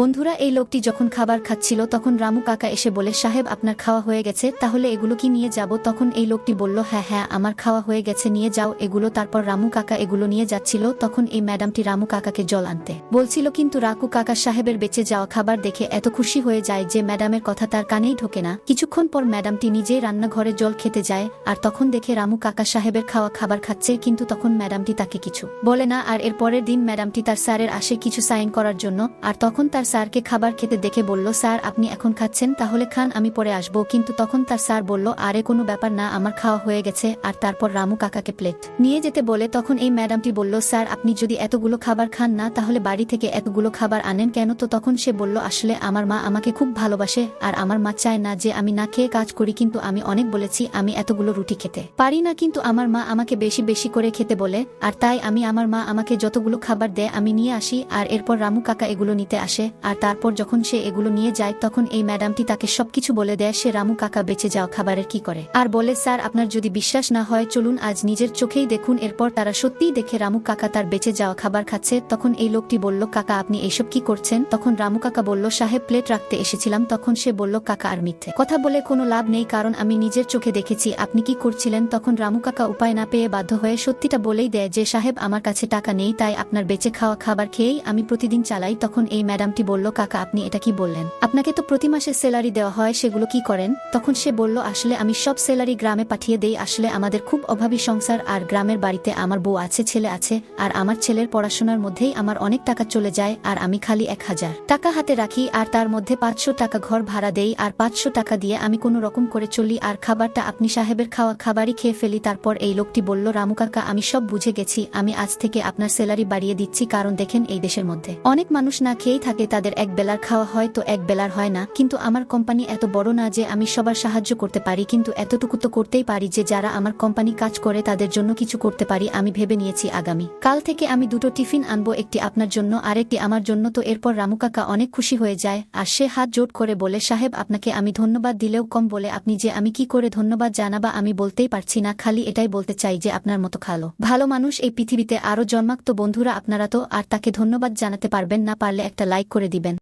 বন্ধুরা, এই লোকটি যখন খাবার খাচ্ছিল তখন রামু কাকা এসে বলে, সাহেব আপনার খাওয়া হয়ে গেছে, তাহলে এগুলো কি নিয়ে যাব? তখন এই লোকটি বলল, হ্যাঁ হ্যাঁ আমার খাওয়া হয়ে গেছে, নিয়ে যাও এগুলো। তারপর রামু কাকা এগুলো নিয়ে যাচ্ছিল, তখন এই ম্যাডামটি রামু কাকাকে জল আনতে বলছিল, কিন্তু রাকু কাকা সাহেবের বেঁচে যাওয়া খাবার দেখে এত খুশি হয়ে যায় যে ম্যাডামের কথা তার কানেই ঢোকে না। কিছুক্ষণ পর ম্যাডামটি নিজেই রান্নাঘরে জল খেতে যায়, আর তখন দেখে রামু কাকা সাহেবের খাওয়া খাবার খাচ্ছে, কিন্তু তখন ম্যাডামটি তাকে কিছু বলে না। আর এর পরের দিন ম্যাডামটি তার স্যারের আসে কিছু সাইন করার জন্য, আর তখন তার স্যারকে খাবার খেতে দেখে বলল, স্যার আপনি এখন খাচ্ছেন, তাহলে খান, আমি পরে আসবো। কিন্তু তখন তার স্যার বলল, আরে কোনো ব্যাপার না, আমার খাওয়া হয়ে গেছে। আর তারপর রামু কাকাকে প্লেট নিয়ে যেতে বলে, তখন এই ম্যাডামটি বলল, স্যার আপনি যদি এতগুলো খাবার খান না, তাহলে বাড়ি থেকে এতগুলো খাবার আনেন কেন? তো তখন সে বলল, আসলে আমার মা আমাকে খুব ভালোবাসে, আর আমার মা চায় না যে আমি না খেয়ে কাজ করি, কিন্তু আমি অনেক বলেছি আমি এতগুলো রুটি খেতে পারি না, কিন্তু আমার মা আমাকে বেশি বেশি করে খেতে বলে, আর তাই আমি আমার মা আমাকে যতগুলো খাবার দেয় আমি নিয়ে আসি। আর এরপর রামু কাকা এগুলো নিতে আসে, আর তারপর যখন সে এগুলো নিয়ে যায় তখন এই ম্যাডামটি তাকে সবকিছু বলে দেয় সে রামু কাকা বেঁচে যাওয়া খাবারের কি করে, আর বলে, স্যার আপনার যদি বিশ্বাস না হয় চলুন আজ নিজের চোখেই দেখুন। এরপর তারা সত্যিই দেখে রামু কাকা তার বেঁচে যাওয়া খাবার খাচ্ছে। তখন এই লোকটি বলল, কাকা আপনি এইসব কি করছেন? তখন রামু কাকা বলল, সাহেব প্লেট রাখতে এসেছিলাম। তখন সে বলল, কাকা আর মিথ্যে কথা বলে কোনো লাভ নেই, কারণ আমি নিজের চোখে দেখেছি আপনি কি করছিলেন। তখন রামু কাকা উপায় না পেয়ে বাধ্য হয়ে সত্যিটা বলেই দেয় যে, সাহেব আমার কাছে টাকা নেই, তাই আপনার বেঁচে খাওয়া খাবার খেয়েই আমি প্রতিদিন চালাই। তখন এই ম্যাডামটি বলল, কাকা আপনি এটা কি বললেন? আপনাকে তো প্রতি মাসে স্যালারি দেওয়া হয়, সেগুলো কি করেন? তখন সে বলল, আসলে আমি সব স্যালারি গ্রামে পাঠিয়ে দেই, আসলে আমাদের খুব অভাবী সংসার, আর গ্রামের বাড়িতে আমার বউ আছে, ছেলে আছে, আর আমার ছেলের পড়াশোনার মধ্যেই আমার অনেক টাকা চলে যায়, আর আমি খালি 1000 টাকা হাতে রাখি, আর তার মধ্যে 500 টাকা ঘর ভাড়া দেই, আর 500 টাকা দিয়ে আমি কোনো রকম করে চলি, আর খাবারটা আপনি সাহেবের খাওয়া খাবারই খেয়ে ফেলি। তারপর এই লোকটি বলল, রামু কাকা আমি সব বুঝে গেছি, আমি আজ থেকে আপনার স্যালারি বাড়িয়ে দিচ্ছি, কারণ দেখেন এই দেশের মধ্যে অনেক মানুষ না খেয়েই থাকে, তাদের এক বেলার খাওয়া হয় তো এক বেলার হয় না, কিন্তু আমার কোম্পানি এত বড় না যে আমি সবার সাহায্য করতে পারি, কিন্তু এতটুকু তো করতেই পারি যে যারা আমার কোম্পানি কাজ করে তাদের জন্য কিছু করতে পারি। আমি ভেবে নিয়েছি আগামী কাল থেকে আমি 2টো টিফিন আনবো, একটি আপনার জন্য আর একটি আমার জন্য। তো এরপর রামু কাকা অনেক খুশি হয়ে যায়, আর সে হাত জোট করে বলে, সাহেব আপনাকে আমি ধন্যবাদ দিলেও কম, বলে আপনি যে আমি কি করে ধন্যবাদ জানাবা আমি বলতেই পারছি না, খালি এটাই বলতে চাই যে আপনার মতো ভালো মানুষ এই পৃথিবীতে আরো জন্মাক। তো বন্ধুরা আপনারা তো আর তাকে ধন্যবাদ জানাতে পারবেন না, পারলে একটা লাইক করে দিবেন।